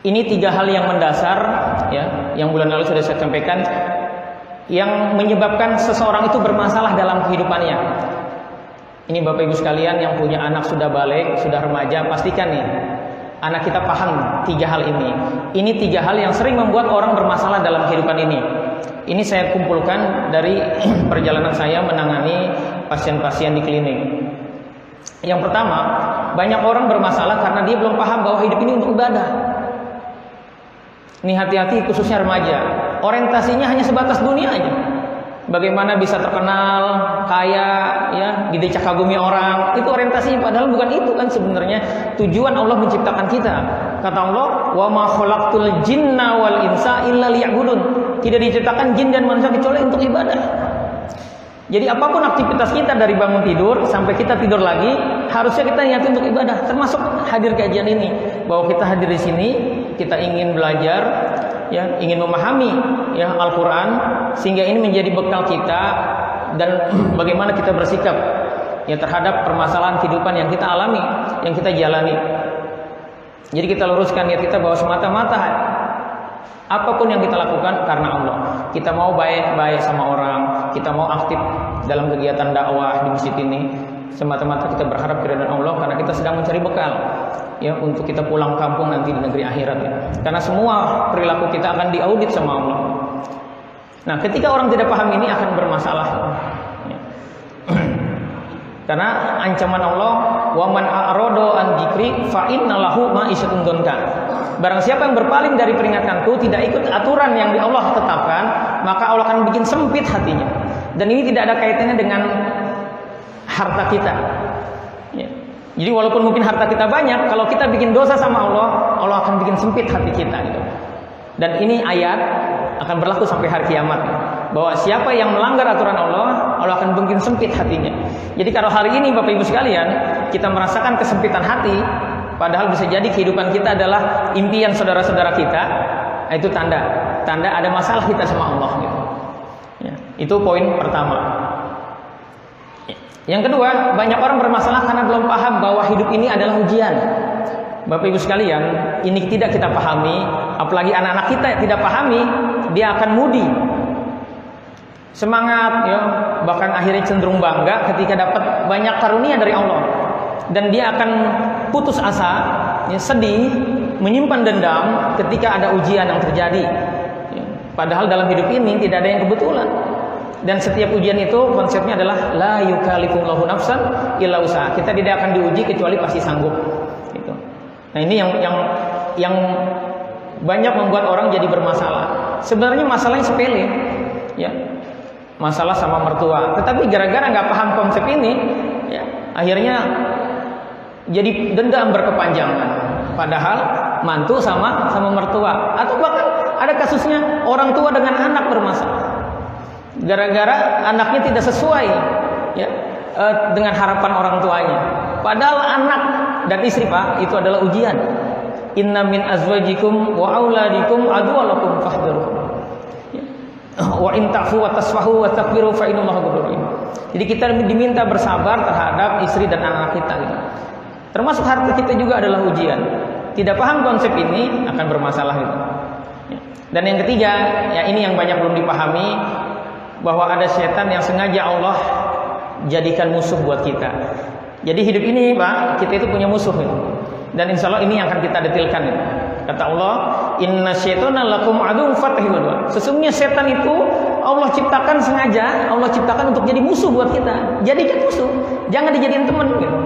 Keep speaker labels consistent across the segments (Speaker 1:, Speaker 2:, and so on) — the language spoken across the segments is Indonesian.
Speaker 1: Ini 3 hal yang mendasar, ya, yang bulan lalu sudah saya sampaikan, yang menyebabkan seseorang itu bermasalah dalam kehidupannya. Ini Bapak Ibu sekalian yang punya anak sudah balik, sudah remaja, pastikan nih anak kita paham 3 hal ini. Ini 3 hal yang sering membuat orang bermasalah dalam kehidupan ini. Ini saya kumpulkan dari perjalanan saya menangani pasien-pasien di klinik. Yang pertama, banyak orang bermasalah karena dia belum paham bahwa hidup ini untuk ibadah. Ini hati-hati, khususnya remaja. Orientasinya hanya sebatas dunia aja. Bagaimana bisa terkenal, kaya, ya, didecak kagumi orang. Itu orientasinya, padahal bukan itu kan sebenarnya tujuan Allah menciptakan kita. Kata Allah, "Wa ma khalaqtul jinna wal insa illa liya'budun." Tidak diciptakan jin dan manusia kecuali untuk ibadah. Jadi apapun aktivitas kita dari bangun tidur sampai kita tidur lagi, harusnya kita niat untuk ibadah. Termasuk hadir kajian ini, bahwa kita hadir di sini, kita ingin belajar, ya, ingin memahami, ya, Al-Quran, sehingga ini menjadi bekal kita dan bagaimana kita bersikap, ya, terhadap permasalahan kehidupan yang kita alami, yang kita jalani. Jadi kita luruskan niat kita bahwa semata-mata apapun yang kita lakukan karena Allah. Kita mau baik-baik sama orang, kita mau aktif dalam kegiatan dakwah di masjid ini, semata-mata kita berharap keridhaan Allah karena kita sedang mencari bekal, ya, untuk kita pulang kampung nanti di negeri akhirat, ya. Karena semua perilaku kita akan diaudit sama Allah. Nah, ketika orang tidak paham ini akan bermasalah, ya. Karena ancaman Allah, wa man a'rada an dzikri fa innalahu ma'isyatun dhanka. Barang siapa yang berpaling dari peringatanku, tidak ikut aturan yang Allah tetapkan, maka Allah akan bikin sempit hatinya. Dan ini tidak ada kaitannya dengan harta kita, ya. Jadi walaupun mungkin harta kita banyak, kalau kita bikin dosa sama Allah, Allah akan bikin sempit hati kita, gitu. Dan ini ayat akan berlaku sampai hari kiamat, bahwa siapa yang melanggar aturan Allah, Allah akan bikin sempit hatinya. Jadi kalau hari ini Bapak Ibu sekalian kita merasakan kesempitan hati, padahal bisa jadi kehidupan kita adalah impian saudara-saudara kita, itu tanda ada masalah kita sama Allah, gitu. Ya, itu poin pertama. Yang kedua, banyak orang bermasalah karena belum paham bahwa hidup ini adalah ujian. Bapak Ibu sekalian, ini tidak kita pahami, apalagi anak-anak kita tidak pahami, dia akan mudi, semangat, ya, bahkan akhirnya cenderung bangga ketika dapat banyak karunia dari Allah, dan dia akan putus asa, ya, sedih, menyimpan dendam ketika ada ujian yang terjadi, ya. Padahal dalam hidup ini tidak ada yang kebetulan, dan setiap ujian itu konsepnya adalah la yukallifullahu nafsan illa usaha. Kita tidak akan diuji kecuali pasti sanggup, gitu. Nah, ini yang banyak membuat orang jadi bermasalah. Sebenarnya masalahnya sepele, ya, masalah sama mertua, tetapi gara-gara nggak paham konsep ini, ya, akhirnya jadi dendam berkepanjangan. Padahal mantu sama mertua, atau bahkan ada kasusnya orang tua dengan anak bermasalah, gara-gara anaknya tidak sesuai, ya, dengan harapan orang tuanya. Padahal anak dan istri, Pak, itu adalah ujian. Inna min azwajikum wa auladikum aduwalakum fahdharu. Wa in ta'fu wa tasfahu wa takbiru fa innallaha ghafurur rahim. Jadi kita diminta bersabar terhadap istri dan anak kita, gitu. Termasuk harta kita juga adalah ujian. Tidak paham konsep ini akan bermasalah, gitu. Dan yang ketiga, ya, ini yang banyak belum dipahami, bahwa ada setan yang sengaja Allah jadikan musuh buat kita. Jadi hidup ini, Pak, kita itu punya musuh, gitu. Dan insya Allah ini yang akan kita detilkan, gitu. Kata Allah, inna syaitana lakum aduwwun fattakhidhuhu. Sesungguhnya setan itu Allah ciptakan sengaja, Allah ciptakan untuk jadi musuh buat kita. Jadikan musuh, jangan dijadiin teman, gitu.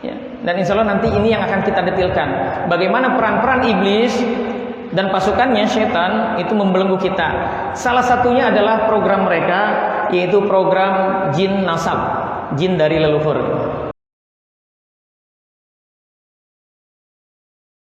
Speaker 1: Ya. Dan insya Allah nanti ini yang akan kita detilkan, bagaimana peran-peran iblis dan pasukannya setan itu membelenggu kita. Salah satunya adalah program mereka, yaitu program jin nasab, jin dari leluhur.